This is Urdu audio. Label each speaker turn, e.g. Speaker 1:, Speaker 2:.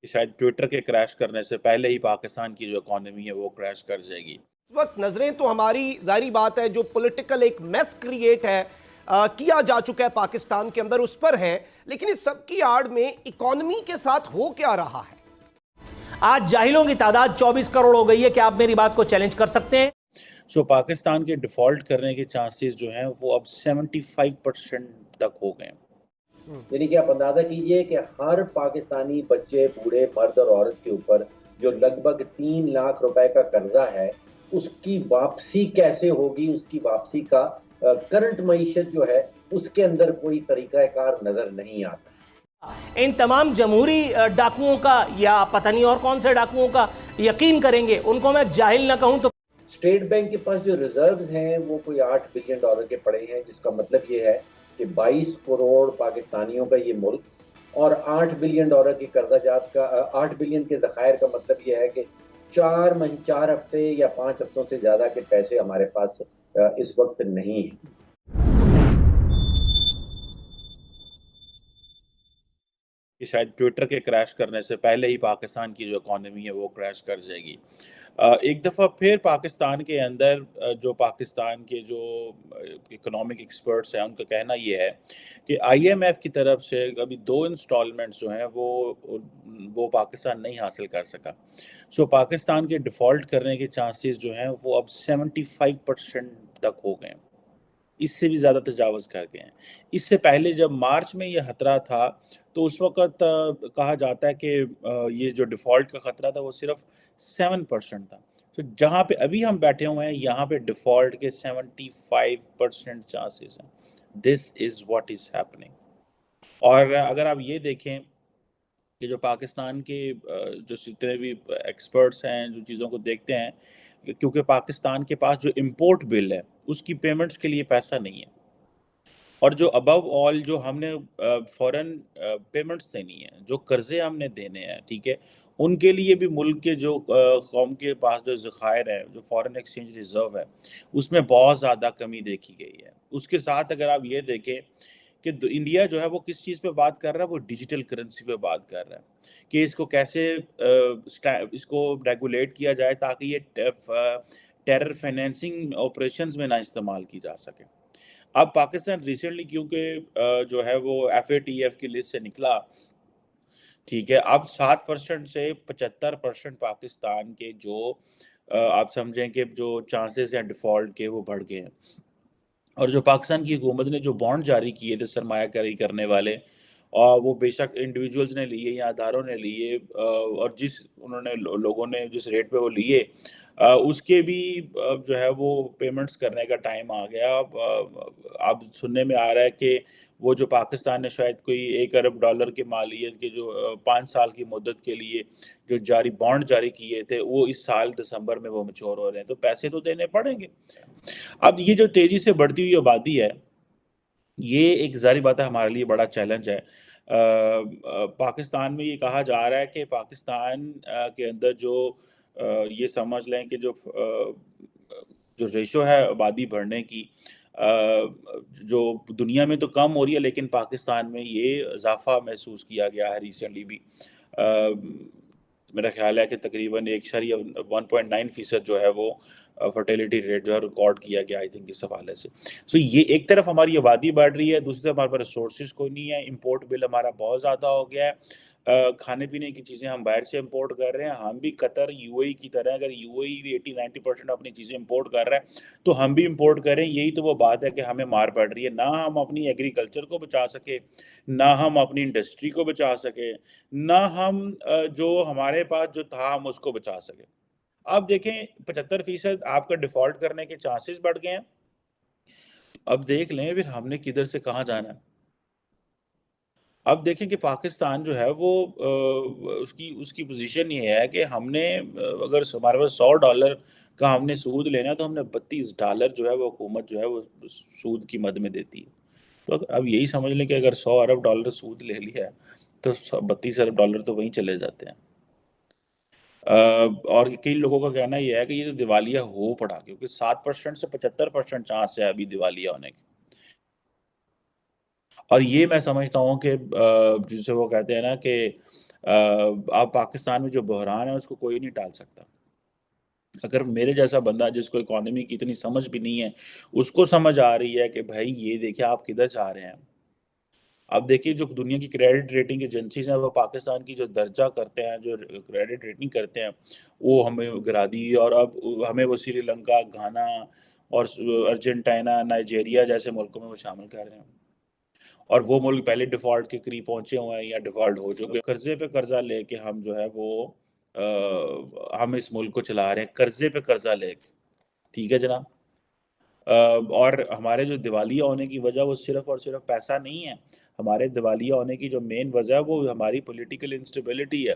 Speaker 1: کہ شاید ٹویٹر کے کریش کرنے سے پہلے ہی پاکستان کی جو اکانومی ہے وہ کریش کر جائے گی۔
Speaker 2: اس وقت نظریں تو ہماری ظاہری بات ہے جو پولیٹیکل ایک میس کریٹ ہے کیا جا چکا ہے پاکستان کے اندر اس پر ہے، لیکن اس سب کی آڑ میں اکانومی کے ساتھ ہو کیا رہا ہے؟
Speaker 3: آج جاہلوں کی تعداد 24 کروڑ ہو گئی ہے، کیا آپ میری بات کو چیلنج کر سکتے ہیں؟
Speaker 1: سو پاکستان کے ڈیفالٹ کرنے کے چانسز جو ہیں وہ اب 75% تک ہو گئے ہیں۔
Speaker 4: یعنی کہ آپ اندازہ کیجئے کہ ہر پاکستانی بچے، بوڑھے، مرد اور عورت کے اوپر جو لگ بھگ 3 لاکھ روپے کا قرضہ ہے، اس کی واپسی کیسے ہوگی، اس کی واپسی کا کرنٹ معیشت جو ہے اس کے اندر کوئی طریقہ کار نظر نہیں آتا۔
Speaker 3: ان تمام جمہوری ڈاکوؤں کا یا پتہ نہیں اور کون سے ڈاکوؤں کا یقین کریں گے، ان کو میں جاہل نہ کہوں تو
Speaker 4: اسٹیٹ بینک کے پاس جو ریزروز ہیں وہ کوئی $8 بلین کے پڑے ہیں، جس کا مطلب یہ ہے کہ 22 کروڑ پاکستانیوں کا یہ ملک اور $8 بلین کی قرضہ جات کا 8 بلین کے ذخائر کا مطلب یہ ہے کہ 4 ہفتے یا 5 ہفتوں سے زیادہ کے پیسے ہمارے پاس اس وقت نہیں ہیں۔
Speaker 1: کہ شاید ٹویٹر کے کریش کرنے سے پہلے ہی پاکستان کی جو اکانومی ہے وہ کریش کر جائے گی۔ ایک دفعہ پھر پاکستان کے اندر جو پاکستان کے جو اکنامک ایکسپرٹس ہیں ان کا کہنا یہ ہے کہ آئی ایم ایف کی طرف سے ابھی 2 انسٹالمنٹس جو ہیں وہ پاکستان نہیں حاصل کر سکا۔ سو پاکستان کے ڈیفالٹ کرنے کے چانسز جو ہیں وہ اب 75% تک ہو گئے ہیں، اس سے بھی زیادہ تجاوز کر گئے ہیں۔ اس سے پہلے جب مارچ میں یہ خطرہ تھا تو اس وقت کہا جاتا ہے کہ یہ جو ڈیفالٹ کا خطرہ تھا وہ صرف 7% تھا۔ تو جہاں پہ ابھی ہم بیٹھے ہوئے ہیں یہاں پہ ڈیفالٹ کے 75% چانسز ہیں۔ دس از واٹ از ہیپننگ۔ اور اگر آپ یہ دیکھیں کہ جو پاکستان کے جو جتنے بھی ایکسپرٹس ہیں جو چیزوں کو دیکھتے ہیں، کیونکہ پاکستان کے پاس جو امپورٹ بل ہے اس کی پیمنٹس کے لیے پیسہ نہیں ہے، اور جو ابو آل جو ہم نے فورن پیمنٹس دینی ہیں، جو قرضے ہم نے دینے ہیں، ٹھیک ہے، ان کے لیے بھی ملک کے جو قوم کے پاس جو ذخائر ہیں، جو فورن ایکسچینج ریزرو ہے، اس میں بہت زیادہ کمی دیکھی گئی ہے۔ اس کے ساتھ اگر آپ یہ دیکھیں کہ انڈیا جو ہے وہ کس چیز پہ بات کر رہا ہے، وہ ڈیجیٹل کرنسی پہ بات کر رہا ہے کہ اس کو کیسے اس کو ریگولیٹ کیا جائے تاکہ یہ ٹیرر فائنینسنگ آپریشنز میں نہ استعمال کی جا سکے۔ اب پاکستان ریسنٹلی کیونکہ جو ہے وہ ایف اے ٹی ایف کی لسٹ سے نکلا، ٹھیک ہے، اب 7% سے 75% پاکستان کے جو آپ سمجھیں کہ جو چانسز ہیں ڈیفالٹ کے وہ بڑھ گئے ہیں۔ اور جو پاکستان کی حکومت نے جو بانڈ جاری کیے تھے سرمایہ کاری کرنے والے، اور وہ بے شک انڈیویجولز نے لیے یا اداروں نے لیے، اور جس انہوں نے لوگوں نے جس ریٹ پہ وہ لیے اس کے بھی جو ہے وہ پیمنٹس کرنے کا ٹائم آ گیا۔ اب سننے میں آ رہا ہے کہ وہ جو پاکستان نے شاید کوئی $1 ارب کے مالیت کے جو 5 سال کی مدت کے لیے جو بانڈ جاری کیے تھے وہ اس سال دسمبر میں وہ میچور ہو رہے ہیں، تو پیسے تو دینے پڑیں گے۔ اب یہ جو تیزی سے بڑھتی ہوئی آبادی ہے، یہ ایک ظاہری بات ہے ہمارے لیے بڑا چیلنج ہے۔ پاکستان میں یہ کہا جا رہا ہے کہ پاکستان کے اندر جو یہ سمجھ لیں کہ جو ریشو ہے آبادی بڑھنے کی، جو دنیا میں تو کم ہو رہی ہے لیکن پاکستان میں یہ اضافہ محسوس کیا گیا ہے ریسنٹلی بھی۔ میرا خیال ہے کہ تقریباً 1.9% جو ہے وہ فرٹیلیٹی ریٹ جو ہے ریکارڈ کیا گیا آئی تھنک اس حوالے سے۔ سو یہ ایک طرف ہماری آبادی بڑھ رہی ہے، دوسری طرف ہمارے پاس ریسورسز کوئی نہیں ہے، امپورٹ بل ہمارا بہت زیادہ ہو گیا ہے، کھانے پینے کی چیزیں ہم باہر سے امپورٹ کر رہے ہیں۔ ہم بھی قطر یو اے ای کی طرح، اگر یو اے ای بھی 80-90% اپنی چیزیں امپورٹ کر رہا ہے تو ہم بھی امپورٹ کریں۔ یہی تو وہ بات ہے کہ ہمیں مار پڑ رہی ہے، نہ ہم اپنی ایگریکلچر کو بچا سکے، نہ ہم اپنی انڈسٹری کو بچا سکے، نہ ہم جو ہمارے پاس جو تھا ہم اس کو بچا سکے۔ اب دیکھیں 75% آپ کا ڈیفالٹ کرنے کے چانسز بڑھ گئے ہیں۔ اب دیکھ لیں پھر ہم نے کدھر سے کہاں جانا ہے۔ اب دیکھیں کہ پاکستان جو ہے وہ اس کی پوزیشن یہ ہے کہ ہم نے اگر ہمارے پاس $100 کا ہم نے سود لینا ہے تو ہم نے $32 جو ہے وہ حکومت جو ہے وہ سود کی مد میں دیتی ہے۔ تو اب یہی سمجھ لیں کہ اگر $100 ارب سود لے لیا ہے تو $32 ارب تو وہیں چلے جاتے ہیں۔ اور کئی لوگوں کا کہنا یہ ہے کہ یہ تو دیوالیہ ہو پڑا، کیونکہ 7% سے 75% چانس ہے ابھی دیوالیہ ہونے کے۔ اور یہ میں سمجھتا ہوں کہ جسے وہ کہتے ہیں نا کہ اب پاکستان میں جو بحران ہے اس کو کوئی نہیں ٹال سکتا. اگر میرے جیسا بندہ جس کو اکانومی کی اتنی سمجھ بھی نہیں ہے اس کو سمجھ آ رہی ہے کہ بھائی یہ دیکھیں آپ کدھر جا رہے ہیں. اب دیکھیے جو دنیا کی کریڈٹ ریٹنگ ایجنسیز ہیں وہ پاکستان کی جو درجہ کرتے ہیں، جو کریڈٹ ریٹنگ کرتے ہیں، وہ ہمیں گرا دی، اور اب ہمیں وہ سری لنکا، گھانا اور ارجنٹائنا، نائجیریا جیسے ملکوں میں وہ شامل کر رہے ہیں. اور وہ ملک پہلے ڈیفالٹ کے قریب پہنچے ہوئے ہیں یا ڈیفالٹ ہو چکے ہیں. قرضے پہ قرضہ لے کے ہم جو ہے وہ ہم اس ملک کو چلا رہے ہیں، قرضے پہ قرضہ لے کے. ٹھیک ہے جناب. اور ہمارے جو دیوالیہ ہونے کی وجہ وہ صرف اور صرف پیسہ نہیں ہے. ہمارے دیوالیہ ہونے کی جو مین وجہ ہے وہ ہماری پولیٹیکل انسٹیبلٹی ہے.